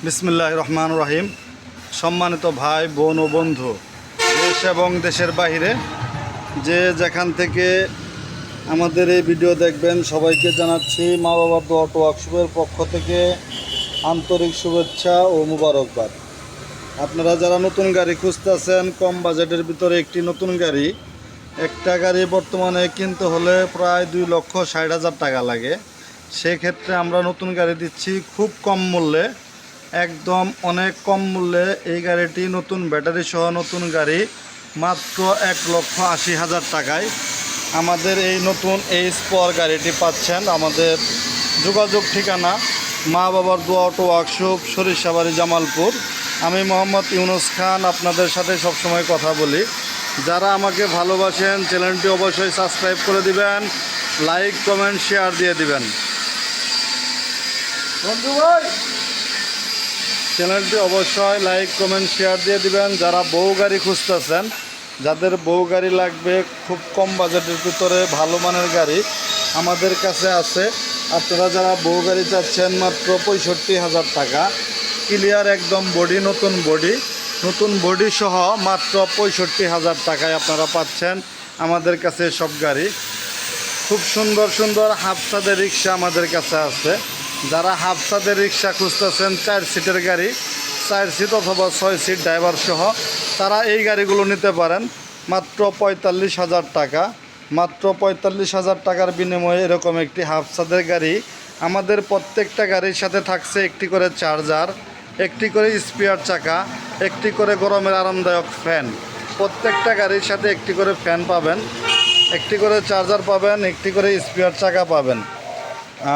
বিসমিল্লাহির রহমানির রহিম। সম্মানিত ভাই বোন ও বন্ধু, দেশ এবং দেশের বাইরে যে যেখান থেকে আমাদের এই ভিডিও দেখবেন, সবাইকে জানাচ্ছি মা বাবার দোয়া অটো ওয়ার্কশপের পক্ষ থেকে আন্তরিক শুভেচ্ছা ও মুবারকবাদ। আপনারা যারা নতুন গাড়ি খুঁজতেছেন, কম বাজেটের ভিতরে একটি নতুন গাড়ি, একটা গাড়ি বর্তমানে কিনতে হলে প্রায় 2,60,000 টাকা লাগে। সেক্ষেত্রে আমরা নতুন গাড়ি দিচ্ছি খুব কম মূল্যে, একদম অনেক কম মূল্যে। এই গাড়িটি নতুন ব্যাটারি সহ নতুন গাড়ি মাত্র 1,80,000 টাকায় আমাদের এই নতুন এই স্পর গাড়িটি পাচ্ছেন। আমাদের যোগাযোগ ঠিকানা মা বাবার দোয়া অটো ওয়ার্কশপ, সরিষাবাড়ি, জামালপুর। আমি মোহাম্মদ ইউনুস খান আপনাদের সাথে সবসময় কথা বলি। যারা আমাকে ভালোবাসেন চ্যানেলটি অবশ্যই সাবস্ক্রাইব করে দিবেন, লাইক কমেন্ট শেয়ার দিয়ে দিবেন। বন্ধু ভাই, চ্যানেলটি অবশ্যই লাইক কমেন্ট শেয়ার দিয়ে দিবেন। যারা বউ গাড়ি খুঁজতেছেন, যাদের বউ গাড়ি লাগবে খুব কম বাজেটের ভিতরে ভালো মানের গাড়ি আমাদের কাছে আছে। আপনারা যারা বউ গাড়ি চাচ্ছেন মাত্র 65,000 টাকা, ক্লিয়ার একদম বডি, নতুন বডি সহ মাত্র 65,000 টাকায় আপনারা পাচ্ছেন আমাদের কাছে সব গাড়ি। খুব সুন্দর সুন্দর হাফসাদের রিক্সা আমাদের কাছে আছে। যারা হাফসাদের রিক্সা খুঁজতেছেন, 4 সিটের গাড়ি, 4 সিট অথবা 6 সিট ড্রাইভার সহ, তারা এই গাড়িগুলো নিতে পারেন মাত্র 45,000 টাকা। মাত্র 45,000 টাকার বিনিময়ে এরকম একটি হাফসাদের গাড়ি। আমাদের প্রত্যেকটা গাড়ির সাথে থাকছে একটি করে চার্জার, একটি করে স্পেয়ার চাকা, একটি করে গরমের আরামদায়ক ফ্যান। প্রত্যেকটা গাড়ির সাথে একটি করে ফ্যান পাবেন, একটি করে চার্জার পাবেন, একটি করে স্পেয়ার চাকা পাবেন।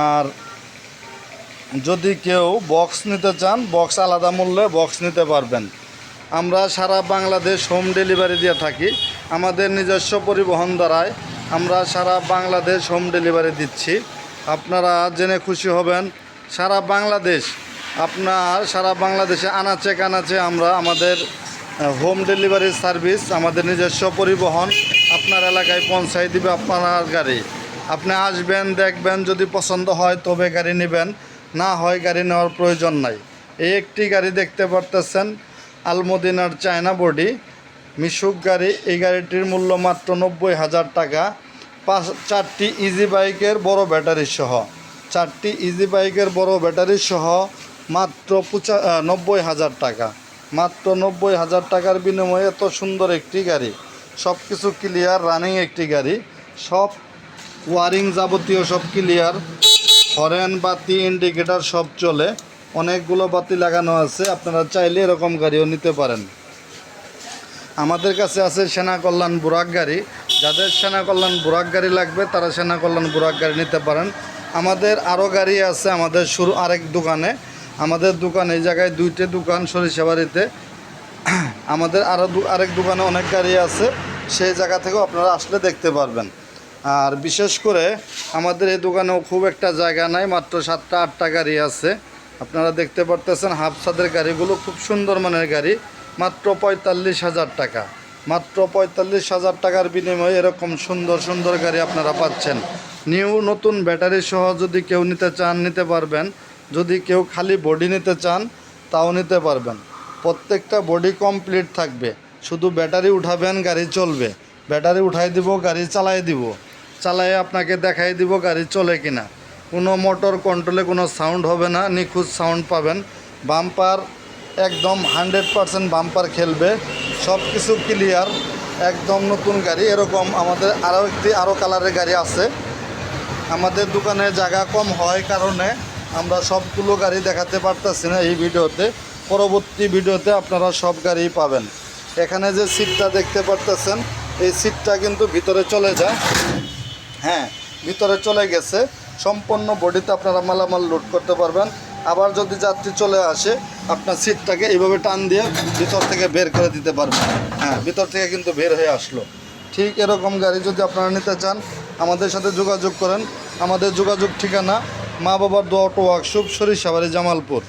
আর যদি কেউ বক্স নিতে চান, বক্স আলাদা মূল্যে বক্স নিতে পারবেন। আমরা সারা বাংলাদেশ হোম ডেলিভারি দিয়ে থাকি। আমাদের নিজস্ব পরিবহন দ্বারায় আমরা সারা বাংলাদেশ হোম ডেলিভারি দিচ্ছি। আপনারা জেনে খুশি হবেন, সারা বাংলাদেশে আনাচে কানাচে আমরা আমাদের হোম ডেলিভারি সার্ভিস, আমাদের নিজস্ব পরিবহন আপনার এলাকায় পৌঁছাই দিবে আপনার গাড়ি। আপনি আসবেন, দেখবেন, যদি পছন্দ হয় তবে গাড়ি নেবেন, না হয় গাড়ি নেওয়ার প্রয়োজন নাই। এই একটি গাড়ি দেখতে পারতেছেন, আলমদিনার চায়না বডি মিশুক গাড়ি। এই গাড়িটির মূল্য মাত্র 90,000 টাকা। 4টি ইজি বাইকের বড় ব্যাটারি সহ, 4টি ইজি বাইকের বড় ব্যাটারি সহ মাত্র 90,000 টাকা। মাত্র 90,000 টাকার বিনিময়ে এত সুন্দর একটি গাড়ি, সব কিছু ক্লিয়ার রানিং একটি গাড়ি, সব ওয়ারিং যাবতীয় সব ক্লিয়ার, হরেন বাতি ইন্ডিকেটার সব চলে, অনেকগুলো বাতি লাগানো আছে। আপনারা চাইলে এরকম গাড়িও নিতে পারেন। আমাদের কাছে আছে সেনা কল্যাণ বুরাক গাড়ি। যাদের সেনা কল্যাণ বুরাক গাড়ি লাগবে তারা সেনা কল্যাণ বুরাক গাড়ি নিতে পারেন। আমাদের আরও গাড়ি আছে আমাদের আরেক দোকানে। আমাদের দোকান এই জায়গায় 2টে দোকান সরিষাবাড়িতে। আমাদের আরেক দোকানে অনেক গাড়ি আছে, সেই জায়গা থেকেও আপনারা আসলে দেখতে পারবেন। আর বিশেষ করে আমাদের এই দোকানেও খুব একটা জায়গা নাই, মাত্র 7টা-8টা গাড়ি আছে। আপনারা দেখতে পারতেছেন হাফসাদের গাড়িগুলো খুব সুন্দর মানের গাড়ি, মাত্র 45,000 টাকা। মাত্র 45,000 টাকার বিনিময়ে এরকম সুন্দর সুন্দর গাড়ি আপনারা পাচ্ছেন। নতুন ব্যাটারি সহ যদি কেউ নিতে চান নিতে পারবেন। যদি কেউ খালি বডি নিতে চান তাও নিতে পারবেন। প্রত্যেকটা বডি কমপ্লিট থাকবে, শুধু ব্যাটারি উঠাবেন, গাড়ি চলবে। ব্যাটারি উঠাই দিব, গাড়ি চালায় আপনাকে দেখাই দিব গাড়ি চলে কিনা। কোনো মোটর কন্ট্রোলে কোনো সাউন্ড হবে না, নিখুঁত সাউন্ড পাবেন। বাম্পার একদম 100% বাম্পার খেলবে, সব কিছু ক্লিয়ার, একদম নতুন গাড়ি। এরকম আমাদের আরও কালারের গাড়ি আছে। আমাদের দোকানে জায়গা কম হয় কারণে আমরা সবগুলো গাড়ি দেখাতে পারতেছি না এই ভিডিওতে। পরবর্তী ভিডিওতে আপনারা সব গাড়ি পাবেন। এখানে যে সিটটা দেখতে পারতেছেন, এই সিটটা কিন্তু ভিতরে চলে যায়। হ্যাঁ, ভিতরে চলে গেছে। সম্পূর্ণ বডিতে আপনারা মালামাল লোড করতে পারবেন। আবার যদি যাত্রী চলে আসে, আপনার সিটটাকে এইভাবে টান দিয়ে ভিতর থেকে বের করে দিতে পারবেন। হ্যাঁ, ভিতর থেকে কিন্তু বের হয়ে আসলো। ঠিক এরকম গাড়ি যদি আপনারা নিতে চান আমাদের সাথে যোগাযোগ করেন। আমাদের যোগাযোগ ঠিকানা মা বাবার দোয়া অটো ওয়ার্কশপ, সরিষাবাড়ি, জামালপুর।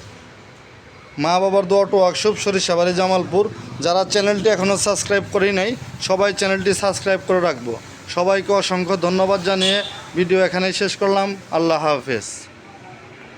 মা বাবার দোয়া অটো ওয়ার্কশপ, সরিষাবাড়ি, জামালপুর। যারা চ্যানেলটি এখনও সাবস্ক্রাইব করেই নাই, সবাই চ্যানেলটি সাবস্ক্রাইব করে রাখবো। সবাইকে অসংখ্য ধন্যবাদ জানিয়ে ভিডিও এখানেই শেষ করলাম। আল্লাহ হাফেজ।